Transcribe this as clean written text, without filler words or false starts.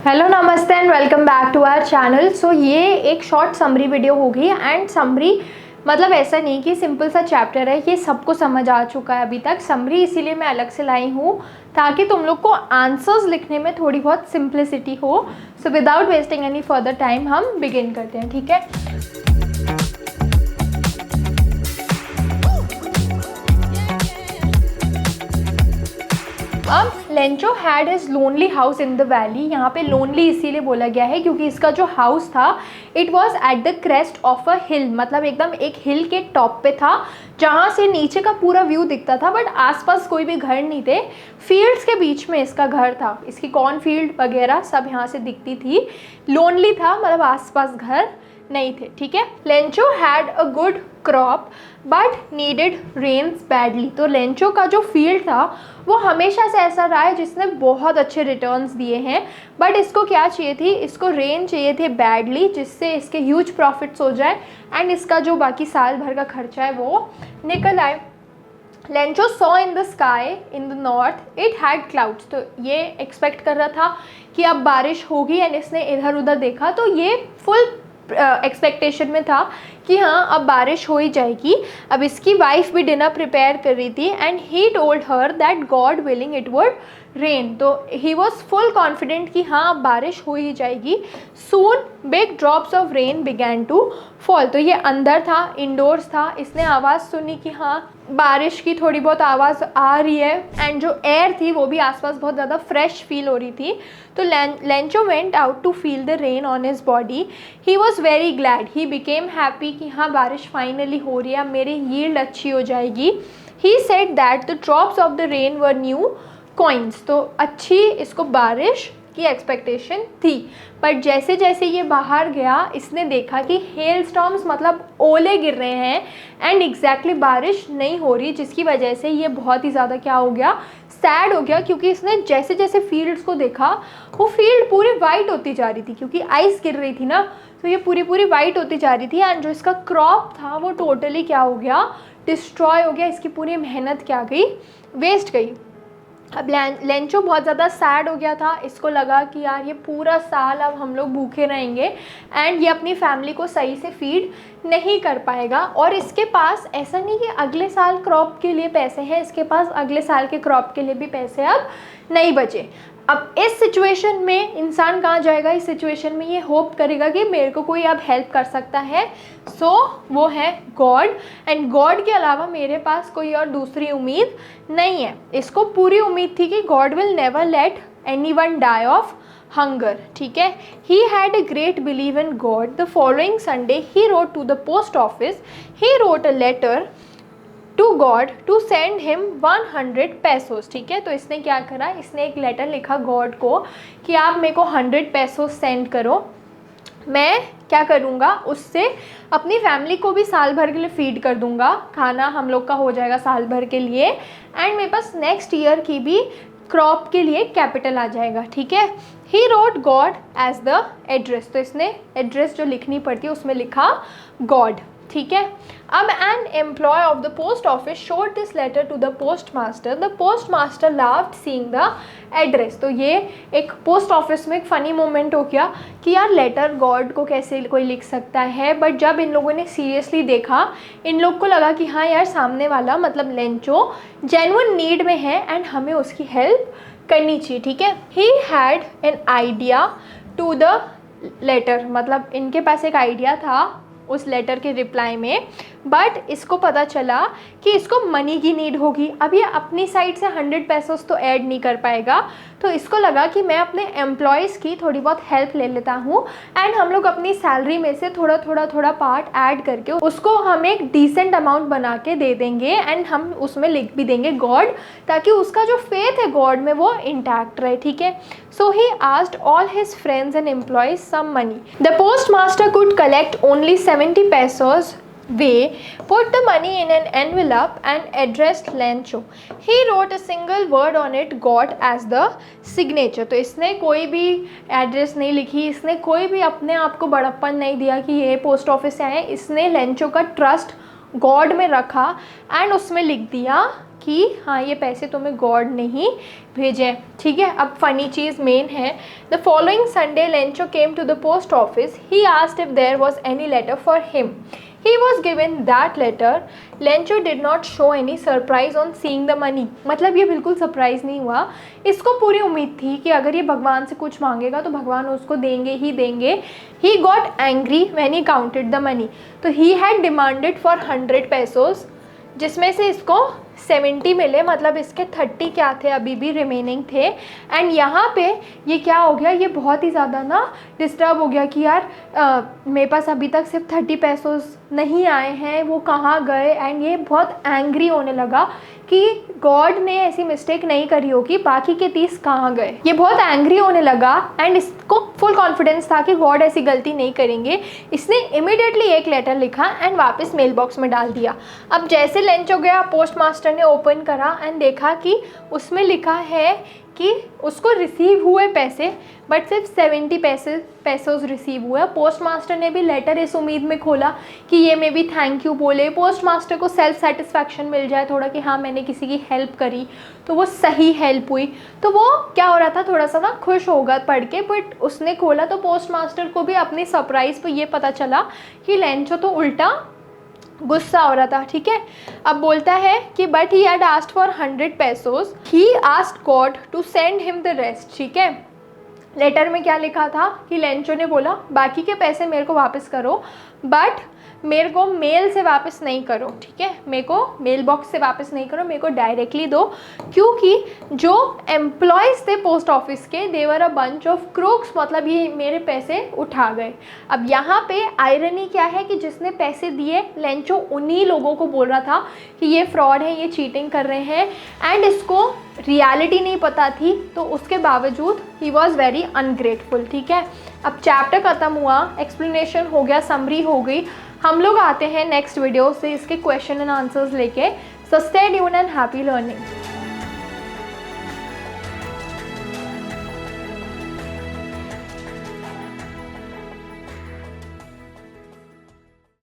Hello नमस्ते and welcome back to our channel. So ये एक शॉर्ट समरी वीडियो होगी एंड समरी मतलब ऐसा नहीं कि सिंपल सा चैप्टर है, ये सबको समझ आ चुका है अभी तक। समरी इसीलिए मैं अलग से लाई हूँ ताकि तुम लोग को आंसर्स लिखने में थोड़ी बहुत सिंप्लिसिटी हो। So without wasting any further time हम बिगिन करते हैं, ठीक है। अब Lencho had his lonely house in the valley. यहाँ पे लोनली इसीलिए बोला गया है क्योंकि इसका जो हाउस था it was at the crest of a hill, मतलब एकदम एक हिल के टॉप पे था जहाँ से नीचे का पूरा व्यू दिखता था, बट आसपास कोई भी घर नहीं थे। फील्ड्स के बीच में इसका घर था, इसकी कॉर्न फील्ड वगैरह सब यहाँ से दिखती थी। लोनली था मतलब आसपास घर नहीं थे, ठीक है। Lencho had a good crop but needed rains badly. तो लेंचो का जो फील्ड था वो हमेशा से ऐसा रहा है जिसने बहुत अच्छे रिटर्न्स दिए हैं, बट इसको क्या चाहिए थी, इसको रेन चाहिए थे बैडली, जिससे इसके ह्यूज प्रॉफिट्स हो जाए एंड इसका जो बाकी साल भर का खर्चा है वो निकल आए। Lencho saw in the sky in the north it had clouds. तो ये एक्सपेक्ट कर रहा था कि अब बारिश होगी एंड इसने इधर उधर देखा तो ये फुल एक्सपेक्टेशन में था कि हाँ अब बारिश हो ही जाएगी। अब इसकी वाइफ भी डिनर प्रिपेयर कर रही थी and he told her that God willing it would rain. तो ही वॉज फुल कॉन्फिडेंट कि हाँ अब बारिश हो ही जाएगी। Soon big drops of rain began to fall. तो ये अंदर था, इंडोर्स था, इसने आवाज़ सुनी कि हाँ बारिश की थोड़ी बहुत आवाज़ आ रही है एंड जो एयर थी वो भी आसपास बहुत ज़्यादा फ्रेश फील हो रही थी। तो Lencho went out to feel the rain on his body. He was very glad, he became happy कि हाँ बारिश फाइनली हो रही है, मेरी यील्ड अच्छी हो जाएगी। He said that the drops of the rain were new coins. तो अच्छी इसको बारिश की एक्सपेक्टेशन थी, पर जैसे जैसे ये बाहर गया इसने देखा कि हेल स्टॉर्म्स मतलब ओले गिर रहे हैं एंड एग्जैक्टली बारिश नहीं हो रही, जिसकी वजह से ये बहुत ही ज़्यादा क्या हो गया, सैड हो गया। क्योंकि इसने जैसे जैसे फील्ड्स को देखा वो फील्ड पूरी वाइट होती जा रही थी क्योंकि आइस गिर रही थी ना, तो ये पूरी वाइट होती जा रही थी एंड जो इसका क्रॉप था वो टोटली क्या हो गया, डिस्ट्रॉय हो गया। इसकी पूरी मेहनत क्या गई, वेस्ट गई। अब लेंचो बहुत ज़्यादा सैड हो गया था, इसको लगा कि यार ये पूरा साल अब हम लोग भूखे रहेंगे एंड ये अपनी फैमिली को सही से फीड नहीं कर पाएगा। और इसके पास ऐसा नहीं कि अगले साल क्रॉप के लिए पैसे हैं, इसके पास अगले साल के क्रॉप के लिए भी पैसे अब नहीं बचे। अब इस सिचुएशन में इंसान कहाँ जाएगा, इस सिचुएशन में ये होप करेगा कि मेरे को कोई अब हेल्प कर सकता है, सो वो है गॉड, एंड गॉड के अलावा मेरे पास कोई और दूसरी उम्मीद नहीं है। इसको पूरी उम्मीद थी कि God will never let anyone die of hunger, ठीक है। He had a great believe in God. The following Sunday he wrote to the post office, he wrote a letter to God to send him 100 pesos, ठीक है। तो इसने क्या करा, इसने एक लेटर लिखा गॉड को कि आप मेरे को 100 पेसोस सेंड करो, मैं क्या करूँगा उससे अपनी फैमिली को भी साल भर के लिए फीड कर दूँगा, खाना हम लोग का हो जाएगा साल भर के लिए एंड मेरे पास नेक्स्ट ईयर की भी क्रॉप के लिए कैपिटल आ जाएगा, ठीक है। He wrote God as the address. तो इसने एड्रेस जो लिखनी पड़ती है उसमें लिखा गॉड, ठीक है। अब an employ of the post office showed this letter to the post master. The post master laughed seeing the address. तो ये एक पोस्ट ऑफिस में एक फ़नी मोमेंट हो गया कि यार लेटर गॉड को कैसे कोई लिख सकता है, बट जब इन लोगों ने सीरियसली देखा इन लोग को लगा कि हाँ यार सामने वाला मतलब लेंचो जेन्युइन नीड में है एंड हमें उसकी हेल्प करनी चाहिए, ठीक है। He had an idea to the letter, मतलब इनके पास एक आइडिया था उस लेटर के रिप्लाई में, बट इसको पता चला कि इसको मनी की नीड होगी। अब ये अपनी साइड से 100 पेसोस तो ऐड नहीं कर पाएगा, तो इसको लगा कि मैं अपने एम्प्लॉयज़ की थोड़ी बहुत हेल्प ले लेता हूँ एंड हम लोग अपनी सैलरी में से थोड़ा पार्ट ऐड करके उसको हम एक डिसेंट अमाउंट बना के दे देंगे एंड हम उसमें लिख भी देंगे गॉड, ताकि उसका जो फेथ है गॉड में वो इंटैक्ट रहे, ठीक है। So he asked all his friends and employees some money. The post master could collect only 70 pesos. They put the money in an envelope and addressed Lencho. He wrote a single word on it, God as the signature. तो इसने कोई भी address नहीं लिखी, इसने कोई भी अपने आप को बड़प्पन नहीं दिया कि ये पोस्ट ऑफिस से आए। इसने लेंचो का ट्रस्ट गॉड में रखा एंड उसमें लिख दिया कि हाँ ये पैसे तुम्हें गॉड ने ही भेजे। ठीक है, अब फनी चीज़ मेन है, the following Sunday Lencho came to the post office, he asked if there was any letter for him, he was given that letter, Lencho did not show any surprise on seeing the money। मतलब ये बिल्कुल surprise नहीं हुआ, इसको पूरी उम्मीद थी कि अगर ये भगवान से कुछ मांगेगा तो भगवान उसको देंगे ही देंगे। he got angry when he counted the money, तो he had demanded for 100 pesos, जिसमें से इसको 70 मिले, मतलब इसके 30 क्या थे अभी भी रिमेनिंग थे। एंड यहाँ पे ये क्या हो गया, ये बहुत ही ज़्यादा ना डिस्टर्ब हो गया कि यार मेरे पास अभी तक सिर्फ 30 पैसोस नहीं आए हैं, वो कहाँ गए। एंड ये बहुत एंग्री होने लगा कि गॉड ने ऐसी मिस्टेक नहीं करी होगी, बाकी के 30 कहाँ गए। ये बहुत एंग्री होने लगा एंड इसको फुल कॉन्फिडेंस था कि गॉड ऐसी गलती नहीं करेंगे। इसने इमिडिएटली एक लेटर लिखा एंड वापस मेल बॉक्स में डाल दिया। अब जैसे लेंचो गया, पोस्ट मास्टर ने ओपन करा एंड देखा कि उसमें लिखा है कि उसको रिसीव हुए पैसे, बट सिर्फ 70 पैसोस रिसीव हुए। पोस्ट मास्टर ने भी लेटर इस उम्मीद में खोला कि ये मे बी थैंक यू बोले, पोस्ट मास्टर को सेल्फ सेटिस्फैक्शन मिल जाए थोड़ा कि हाँ मैंने किसी की हेल्प करी, तो वो सही हेल्प हुई। तो वो क्या हो रहा था, थोड़ा सा ना खुश होगा पढ़ के, बट उसने खोला तो पोस्ट मास्टर को भी अपनी सरप्राइज़ पर ये पता चला कि लेंचो तो उल्टा गुस्सा हो रहा था। ठीक है, अब बोलता है कि but he had asked for 100 pesos, he asked God to send him the rest. ठीक है, लेटर में क्या लिखा था कि लेंचो ने बोला बाकी के पैसे मेरे को वापस करो, बट मेरे को मेल से वापस नहीं करो। ठीक है, मेरे को मेल बॉक्स से वापस नहीं करो, मेरे को डायरेक्टली दो, क्योंकि जो एम्प्लॉयज़ थे पोस्ट ऑफिस के, दे वर अ बंच ऑफ क्रूक्स, मतलब ये मेरे पैसे उठा गए। अब यहाँ पे आयरनी क्या है कि जिसने पैसे दिए लेंचो उन्हीं लोगों को बोल रहा था कि ये फ्रॉड है, ये चीटिंग कर रहे हैं, एंड इसको रियलिटी नहीं पता थी, तो उसके बावजूद ही वॉज वेरी अनग्रेटफुल। ठीक है, अब चैप्टर ख़त्म हुआ, एक्सप्लेनेशन हो गया, समरी हो गई। हम लोग आते हैं नेक्स्ट वीडियो से इसके क्वेश्चन एंड आंसर्स लेके। So stay tuned and happy learning.